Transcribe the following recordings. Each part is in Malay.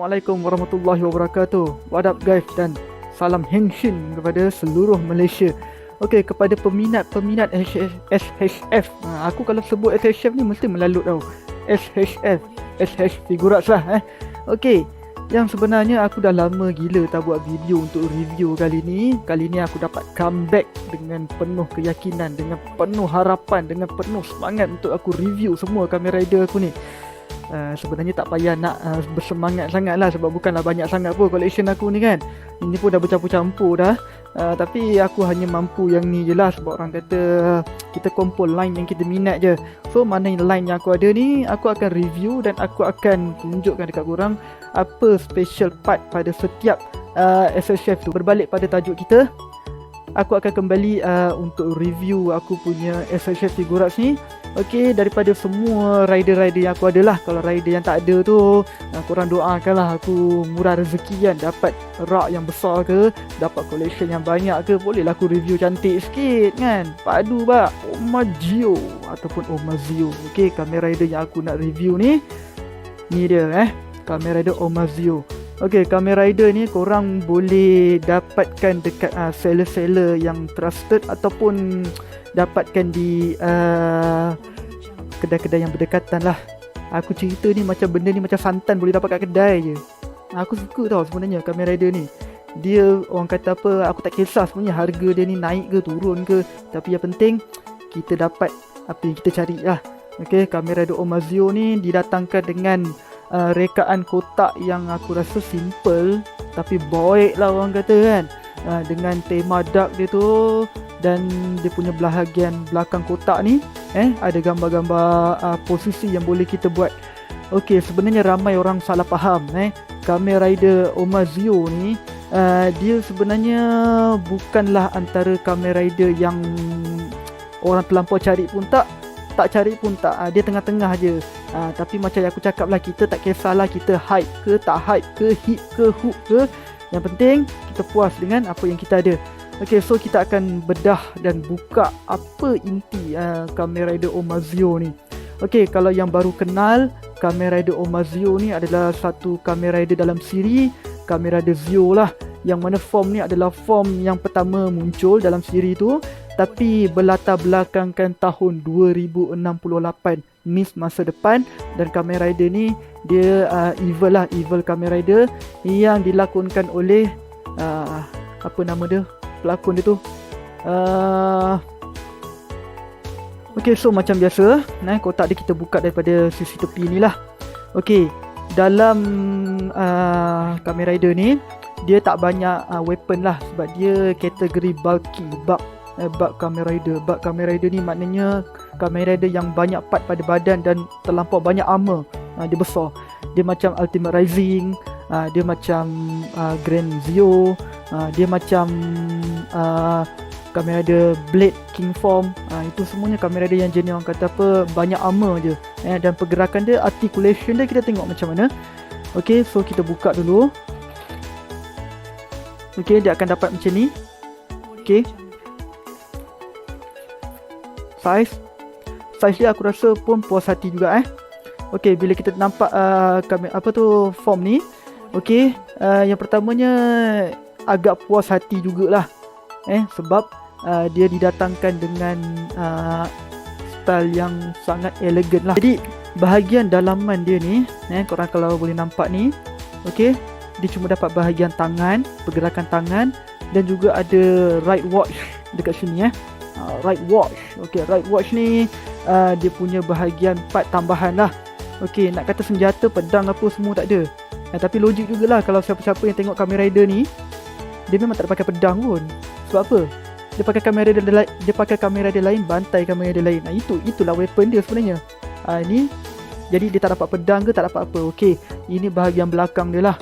Assalamualaikum warahmatullahi wabarakatuh. What up guys, dan salam Henshin kepada seluruh Malaysia. Okey, kepada peminat-peminat SHF. Aku kalau sebut SHF ni mesti melalut tau. SHF, SH Figurats lah Okey, yang sebenarnya aku dah lama gila tak buat video untuk review kali ni. Kali ni aku dapat comeback dengan penuh keyakinan, dengan penuh harapan, dengan penuh semangat untuk aku review semua Kamen Rider aku ni. Sebenarnya tak payah nak bersemangat sangat lah, sebab bukanlah banyak sangat pun collection aku ni kan. Ini pun dah bercampur-campur dah. Tapi aku hanya mampu yang ni je lah, sebab orang kata kita kumpul line yang kita minat je. So mana yang line yang aku ada ni, aku akan review dan aku akan tunjukkan dekat korang apa special part pada setiap SHF tu. Berbalik pada tajuk kita, aku akan kembali untuk review aku punya SHF Figurats ni. Okey, daripada semua rider-rider yang aku ada lah. Kalau rider yang tak ada tu, korang doakanlah aku murah rezeki kan, dapat rak yang besar ke, dapat collection yang banyak ke, bolehlah aku review cantik sikit kan. Padu bak Omazio ataupun Omazio. Okey, Kamen Rider yang aku nak review ni dia Kamen Rider Omazio. Okey, Kamen Rider ni korang boleh dapatkan dekat seller-seller yang trusted ataupun dapatkan di kedai-kedai yang berdekatan lah. Aku cerita ni macam benda ni macam santan boleh dapat kat kedai je. Aku suka tau sebenarnya Kamen Rider ni. Dia orang kata apa, aku tak kisah sebenarnya harga dia ni naik ke turun ke, tapi yang penting kita dapat apa yang kita cari lah. Okey, Kamen Rider Omazio ni didatangkan dengan rekaan kotak yang aku rasa simple tapi baik lah orang kata kan. Dengan tema dark dia tu, dan dia punya bahagian belakang kotak ni ada gambar-gambar posisi yang boleh kita buat. Okey, sebenarnya ramai orang salah faham Kamen Rider Omazio ni dia sebenarnya bukanlah antara Kamen Rider yang orang terlampau cari pun tak cari pun tak, dia tengah-tengah je. Tapi macam yang aku cakap lah, kita tak kisahlah kita hype ke tak hype ke, hit ke hook ke, yang penting kita puas dengan apa yang kita ada. Okay, so kita akan bedah dan buka apa inti Kamen Rider Omazio ni. Okay, kalau yang baru kenal, Kamen Rider Omazio ni adalah satu Kamen Rider dalam siri Kamen Rider Zio lah. Yang mana form ni adalah form yang pertama muncul dalam siri tu, tapi berlatar belakangkan tahun 2068, Miss masa depan. Dan Kamen Rider ni dia evil lah, evil Kamen Rider yang dilakonkan oleh apa nama dia, pelakon dia tu. Okay, so macam biasa kotak dia kita buka daripada sisi tepi ni lah. Okay, dalam Kamen Rider ni dia tak banyak weapon lah, sebab dia kategori bulky, bulk Kamen Rider. Bulk Kamen Rider ni maknanya Kamen Rider yang banyak part pada badan dan terlampau banyak armor. Dia besar. Dia macam Ultimate Rising, dia macam Grand Zio, dia macam Kamen Rider Blade King Form. Itu semuanya Kamen Rider yang jenis orang kata apa, banyak armor je. Dan pergerakan dia, articulation dia, kita tengok macam mana. Okay, so kita buka dulu. Okay, dia akan dapat macam ni. Okay, size dia aku rasa pun puas hati juga Okay, bila kita nampak form ni, okay, yang pertamanya agak puas hati jugalah sebab dia didatangkan dengan style yang sangat elegan lah. Jadi bahagian dalaman dia ni, korang kalau boleh nampak ni, okay, dia cuma dapat bahagian tangan, pergerakan tangan, dan juga ada right watch dekat sini right watch. Okay, right watch ni dia punya bahagian part tambahan lah. Okay, nak kata senjata, pedang apa semua tak ada. Tapi logik jugalah kalau siapa-siapa yang tengok Kamen Rider ni, dia memang tak ada pakai pedang pun. Sebab apa? Dia pakai Kamen Rider lain, bantai Kamen Rider lain. Itulah weapon dia sebenarnya. Ni jadi dia tak dapat pedang ke, tak dapat apa. Okay, ini bahagian belakang dia lah.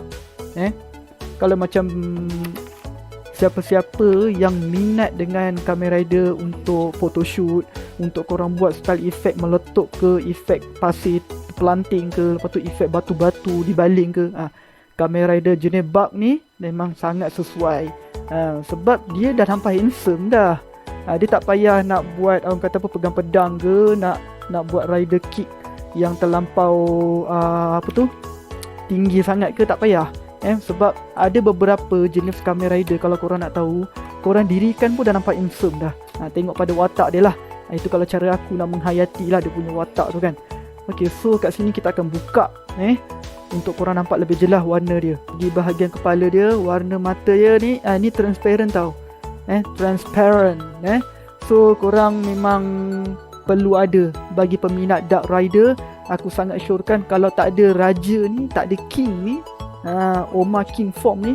Kalau macam siapa-siapa yang minat dengan Kamen Rider untuk photoshoot, untuk korang buat style efek meletup ke, efek pasir planting ke, lepas tu efek batu-batu dibaling ke, Kamen Rider jenis bug ni memang sangat sesuai. Sebab dia dah nampak handsome dah. Dia tak payah nak buat orang kata apa, pegang pedang ke, nak buat rider kick yang terlampau tinggi sangat ke tak payah. Sebab ada beberapa jenis Kamen Rider, kalau korang nak tahu, korang dirikan pun dah nampak handsome dah. Tengok pada watak dia lah. Itu kalau cara aku nak menghayati lah dia punya watak tu kan. Okay, so kat sini kita akan buka untuk korang nampak lebih jelas warna dia. Di bahagian kepala dia, warna mata dia ni transparent tau. Transparent. So korang memang perlu ada bagi peminat Dark Rider. Aku sangat syorkan kalau tak ada raja ni, tak ada king ni, Oma King form ni,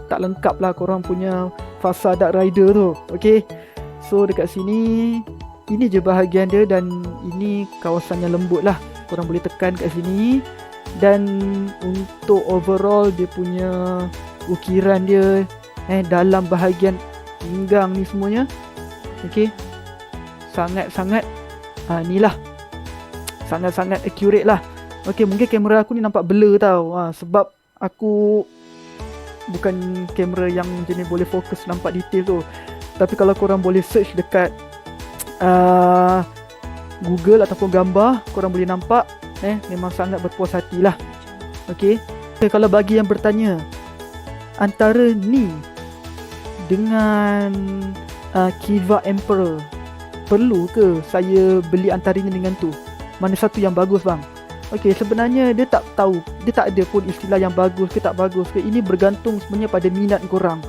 tak lengkap lah korang punya fasa Dark Rider tu. Okay, so dekat sini ini je bahagian dia, dan ini kawasan yang lembut lah. Korang boleh tekan kat sini. Dan untuk overall dia punya ukiran dia dalam bahagian pinggang ni semuanya, okay, sangat-sangat inilah, sangat-sangat accurate lah. Okay, mungkin kamera aku ni nampak blur tau, sebab aku bukan kamera yang jenis boleh fokus nampak detail tu. Tapi kalau korang boleh search dekat Google ataupun gambar, korang boleh nampak memang sangat berpuas hati lah. Okay, kalau bagi yang bertanya antara ni dengan Kiva Emperor, perlu ke saya beli antara ni dengan tu, mana satu yang bagus bang? Okay, sebenarnya dia tak tahu, dia tak ada pun istilah yang bagus ke tak bagus ke. Ini bergantung sebenarnya pada minat korang.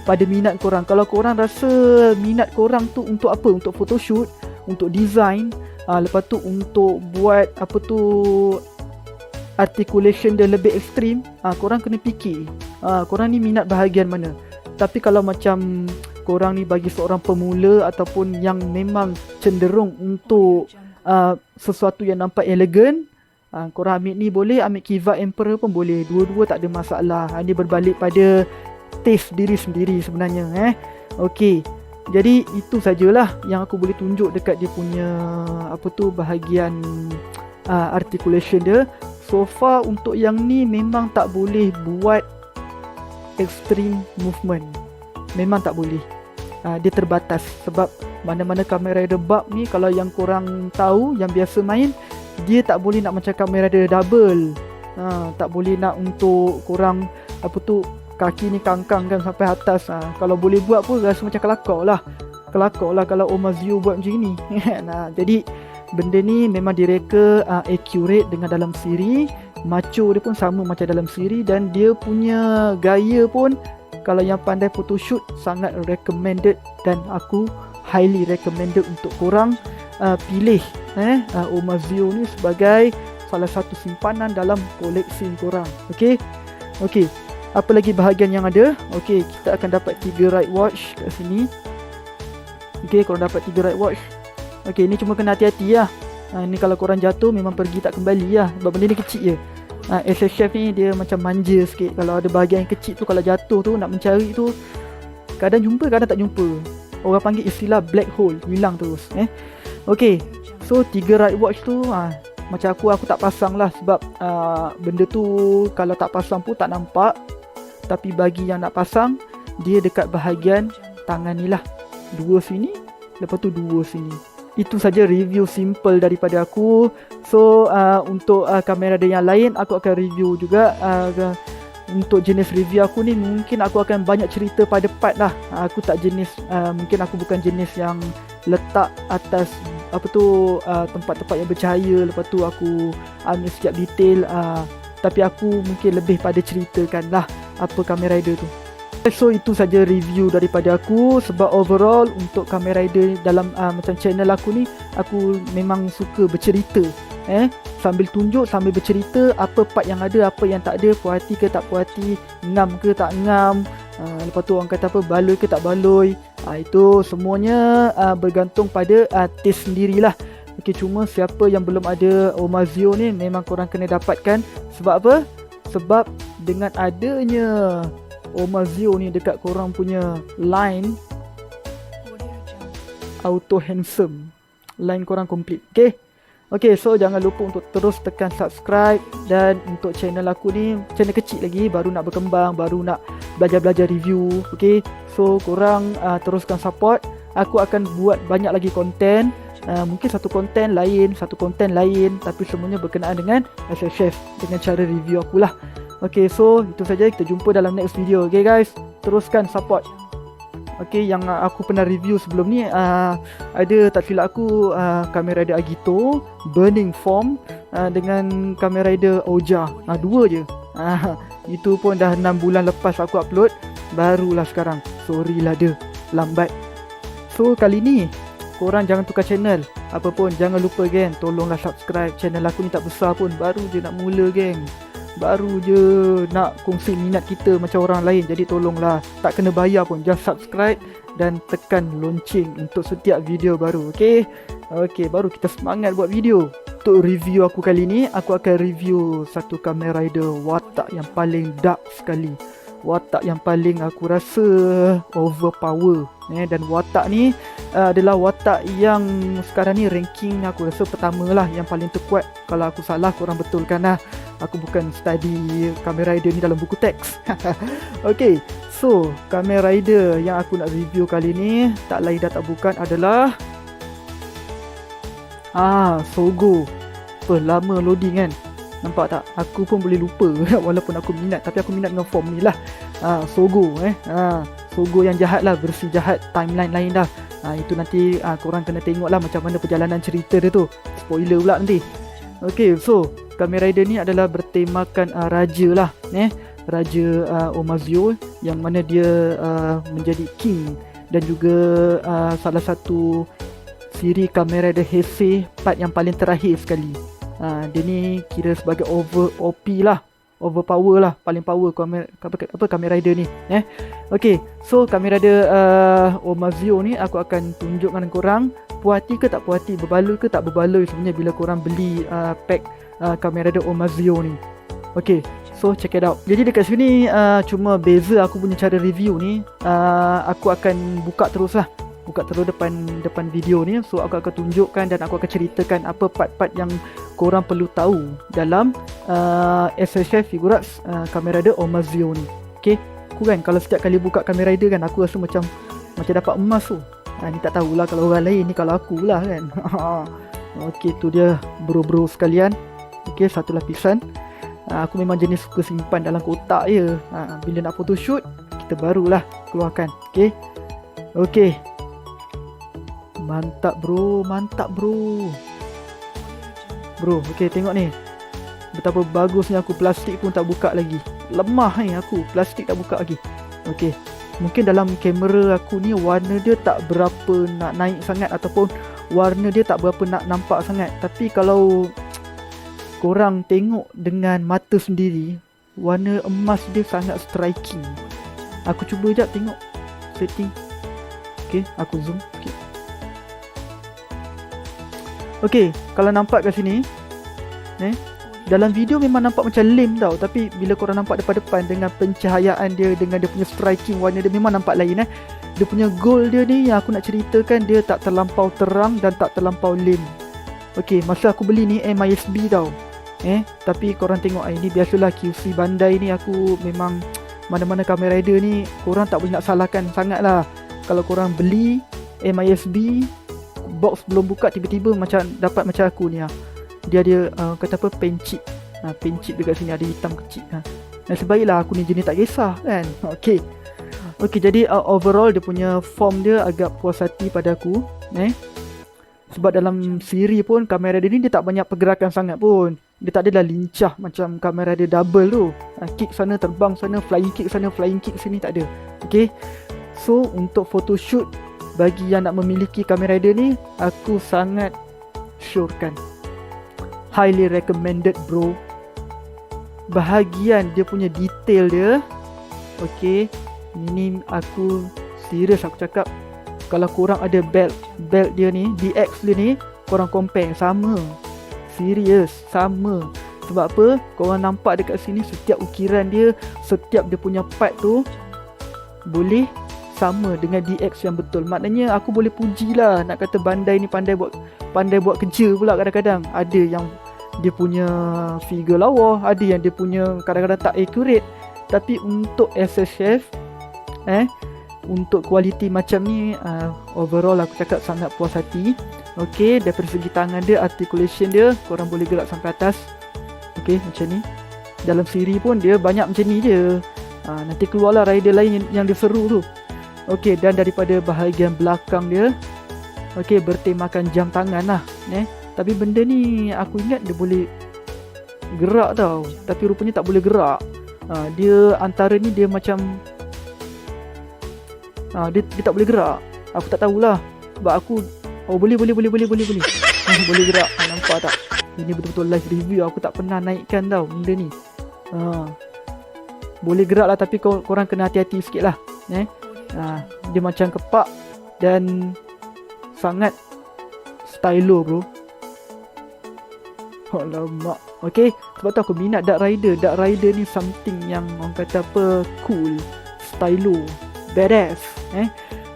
Pada minat korang. Kalau korang rasa minat korang tu untuk apa? Untuk photoshoot, untuk design, lepas tu untuk buat articulation dia lebih ekstrim, korang kena fikir korang ni minat bahagian mana. Tapi kalau macam korang ni bagi seorang pemula ataupun yang memang cenderung untuk sesuatu yang nampak elegan, korang ambil ni boleh, ambil Kiva Emperor pun boleh. Dua-dua tak ada masalah. Ini berbalik pada taste diri sendiri sebenarnya. Okay, jadi itu sajalah yang aku boleh tunjuk dekat dia punya bahagian articulation dia. So far untuk yang ni memang tak boleh buat extreme movement, memang tak boleh. Dia terbatas sebab mana-mana Kamen Rider Bug ni, kalau yang korang tahu, yang biasa main, dia tak boleh nak macam Kamen Rider double. Tak boleh nak untuk korang kaki ni kangkang kan sampai atas. Kalau boleh buat pun rasa macam kelakar lah kalau Omazio buat macam ni. Jadi benda ni memang direka accurate dengan dalam siri. Macho dia pun sama macam dalam siri, dan dia punya gaya pun kalau yang pandai photoshoot sangat recommended, dan aku highly recommended untuk korang pilih Omazio ni sebagai salah satu simpanan dalam koleksi korang. Okay, apa lagi bahagian yang ada? Okay, kita akan dapat 3 right watch kat sini. Okay, korang dapat 3 right watch. Okay, ni cuma kena hati-hati lah. Ni kalau korang jatuh memang pergi tak kembali lah, sebab benda ni kecil je. SSF ni dia macam manja sikit. Kalau ada bahagian yang kecil tu, kalau jatuh tu nak mencari tu, kadang jumpa kadang tak jumpa. Orang panggil istilah black hole, hilang terus. Okay, so 3 right watch tu macam aku tak pasang lah, sebab benda tu kalau tak pasang pun tak nampak. Tapi bagi yang nak pasang, dia dekat bahagian tangan ni lah. 2 sini, lepas tu 2 sini. Itu saja review simple daripada aku. So untuk kamera yang lain aku akan review juga. Untuk jenis review aku ni mungkin aku akan banyak cerita pada part lah. Aku tak jenis mungkin aku bukan jenis yang letak atas tempat-tempat yang bercahaya, lepas tu aku ambil setiap detail. Tapi aku mungkin lebih pada ceritakan lah apa Kamen Rider tu. So itu saja review daripada aku. Sebab overall untuk Kamen Rider dalam macam channel aku ni, aku memang suka bercerita, sambil tunjuk, sambil bercerita apa part yang ada, apa yang tak ada, puas hati ke tak puas hati, ngam ke tak ngam, lepas tu orang kata apa, baloi ke tak baloi. Itu semuanya bergantung pada taste sendirilah. Okay, cuma siapa yang belum ada Omazio ni memang korang kena dapatkan. Sebab apa? Sebab dengan adanya Omazio ni dekat korang punya line auto handsome, line korang complete. Okay, so jangan lupa untuk terus tekan subscribe. Dan untuk channel aku ni channel kecil lagi, baru nak berkembang, baru nak belajar-belajar review. Okay, so korang teruskan support. Aku akan buat banyak lagi konten. Mungkin satu konten lain, tapi semuanya berkenaan dengan SSF dengan cara review akulah. Okay, so itu saja, kita jumpa dalam next video. Okay guys, teruskan support. Okay, yang aku pernah review sebelum ni ada, tak silap aku, Kamen Rider Agito, Burning Form dengan Kamen Rider Oja. Dua je. Itu pun dah 6 bulan lepas aku upload, barulah sekarang. Sorry lah dia, lambat. So kali ni korang jangan tukar channel. Apa pun jangan lupa geng, tolonglah subscribe. Channel aku ni tak besar pun, baru je nak mula geng. Baru je nak kongsi minat kita macam orang lain. Jadi tolonglah, tak kena bayar pun, just subscribe dan tekan lonceng untuk setiap video baru. Okay, baru kita semangat buat video. Untuk review aku kali ni, aku akan review satu Kamen Rider watak yang paling dark sekali. Watak yang paling aku rasa overpower. Dan watak ni adalah watak yang sekarang ni ranking aku rasa pertama lah, yang paling terkuat. Kalau aku salah, korang betulkan lah. Aku bukan study Kamen Rider ni dalam buku teks. Okay, so Kamen Rider yang aku nak review kali ni tak lain dah tak bukan adalah Sogo. Lama loading kan. Nampak tak? Aku pun boleh lupa walaupun aku minat, tapi aku minat dengan form ni lah. Sogo Sogo yang jahat lah, versi jahat, timeline lain dah. Itu nanti korang kena tengok lah macam mana perjalanan cerita dia tu. Spoiler pula nanti. Okay, so Kamen Rider ni adalah bertemakan raja lah, Raja Omazio, yang mana dia menjadi king dan juga salah satu siri Kamen Rider Heisei part yang paling terakhir sekali. Dia ni kira sebagai OP lah, overpower lah, paling power Kamen Rider ni. Okay, so Kamen Rider Omazio ni aku akan tunjukkan korang puas hati ke tak puas hati, berbaloi ke tak berbaloi sebenarnya bila korang beli pack Kamen Rider Omazio ni. Okay, so check it out. Jadi dekat sini cuma beza aku punya cara review ni, aku akan buka terus depan video ni. So aku akan tunjukkan dan aku akan ceritakan apa part-part yang korang perlu tahu dalam SSF Figuarts Kamen Rider Omazio ni. Okay, aku kan kalau setiap kali buka Kamen Rider kan, aku rasa macam dapat emas tu. Ni tak tahulah kalau orang lain, ni kalau aku lah kan. Okay, tu dia bro-bro sekalian. Okay, satu lapisan. Aku memang jenis suka simpan dalam kotak je. Bila nak photoshoot, kita barulah keluarkan. Okay. Mantap bro. Okay, tengok ni. Betapa bagusnya aku, plastik pun tak buka lagi. Lemah ni aku, plastik tak buka lagi. Okay, mungkin dalam kamera aku ni warna dia tak berapa nak naik sangat, ataupun warna dia tak berapa nak nampak sangat. Tapi kalau korang tengok dengan mata sendiri, warna emas dia sangat striking. Aku cuba sekejap tengok setting. Okay, aku zoom sikit. Okay, kalau nampak kat sini, dalam video memang nampak macam lame tau, tapi bila korang nampak depan-depan dengan pencahayaan dia, dengan dia punya striking, warna dia memang nampak lain. Dia punya gold dia ni yang aku nak ceritakan, dia tak terlampau terang dan tak terlampau lame. Okay, masa aku beli ni MISB tau. Tapi korang tengok, ini biasalah QC Bandai ni, aku memang mana-mana Kamen Rider ni korang tak boleh nak salahkan sangat lah. Kalau korang beli MISB, box belum buka tiba-tiba macam dapat macam aku ni dia ada kata apa, paint chip. Paint chip dekat sini ada hitam kecil. Sebaiklah aku ni jenis tak kisah kan. Okay, jadi overall dia punya form dia agak puas hati pada aku. Sebab dalam siri pun Kamen Rider ni dia tak banyak pergerakan sangat pun. Dia tak adalah lincah macam Kamen Rider Double tu. Kick sana, terbang sana, flying kick sana, flying kick sini, tak ada. Okay, so untuk photoshoot bagi yang nak memiliki Kamen Rider ni, aku sangat syorkan, highly recommended bro. Bahagian dia punya detail dia, okay, ini aku serius aku cakap, kalau korang ada belt dia ni, DX dia ni, korang compare, sama. Serius, sama. Sebab apa? Korang nampak dekat sini setiap ukiran dia, setiap dia punya part tu boleh sama dengan DX yang betul. Maknanya aku boleh pujilah, nak kata Bandai ni pandai buat kerja pula. Kadang-kadang ada yang dia punya figure lawa, ada yang dia punya kadang-kadang tak accurate. Tapi untuk SSF, untuk kualiti macam ni, overall aku cakap sangat puas hati. Okay, daripada segi tangan dia, articulation dia, korang boleh gerak sampai atas. Okay, macam ni. Dalam siri pun dia banyak macam ni je. Nanti keluarlah rider lain yang dia seru tu. Okay, dan daripada bahagian belakang dia, okay, bertemakan jam tangan lah. Tapi benda ni aku ingat dia boleh gerak tau. Tapi rupanya tak boleh gerak. Dia antara ni dia macam dia tak boleh gerak. Aku tak tahulah. Sebab aku boleh. Boleh gerak. Nampak tak? Ini betul-betul live review. Aku tak pernah naikkan tau benda ni. Boleh gerak lah, tapi korang kena hati-hati sikit lah. Dia macam kepak dan sangat stylo bro. Alamak. Okay, sebab tu aku minat Dark Rider. Dark Rider ni something yang orang kata apa, cool, stylo, badass.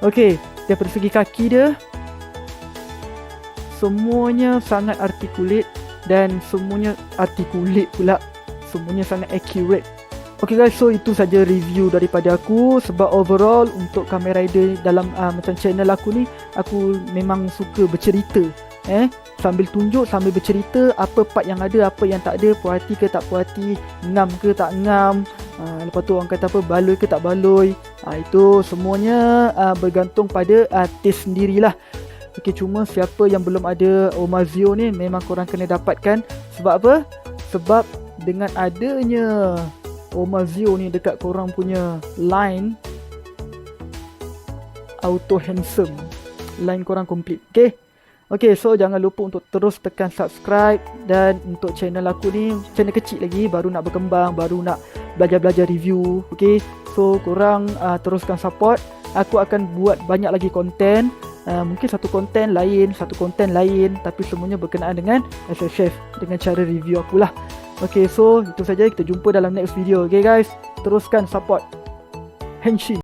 Okay, daripada segi kaki dia, semuanya sangat articulate. Dan semuanya articulate pula, semuanya sangat accurate. Okay guys, so itu saja review daripada aku. Sebab overall untuk Kamen Rider dalam macam channel aku ni, aku memang suka bercerita. Sambil tunjuk, sambil bercerita apa part yang ada, apa yang tak ada, puas hati ke tak puas hati, ngam ke tak ngam, lepas tu orang kata apa, baloi ke tak baloi. Itu semuanya bergantung pada taste sendirilah. Okay, cuma siapa yang belum ada Omazio ni memang korang kena dapatkan. Sebab apa? Sebab dengan adanya Omazio ni dekat korang punya line auto handsome, line korang complete. Okay, so jangan lupa untuk terus tekan subscribe. Dan untuk channel aku ni, channel kecil lagi, baru nak berkembang, baru nak belajar-belajar review. Okay, so korang teruskan support. Aku akan buat banyak lagi konten. Mungkin satu konten lain, tapi semuanya berkenaan dengan SSF, dengan cara review akulah. Okay, so itu saja, kita jumpa dalam next video. Okay guys, teruskan support. Henshin.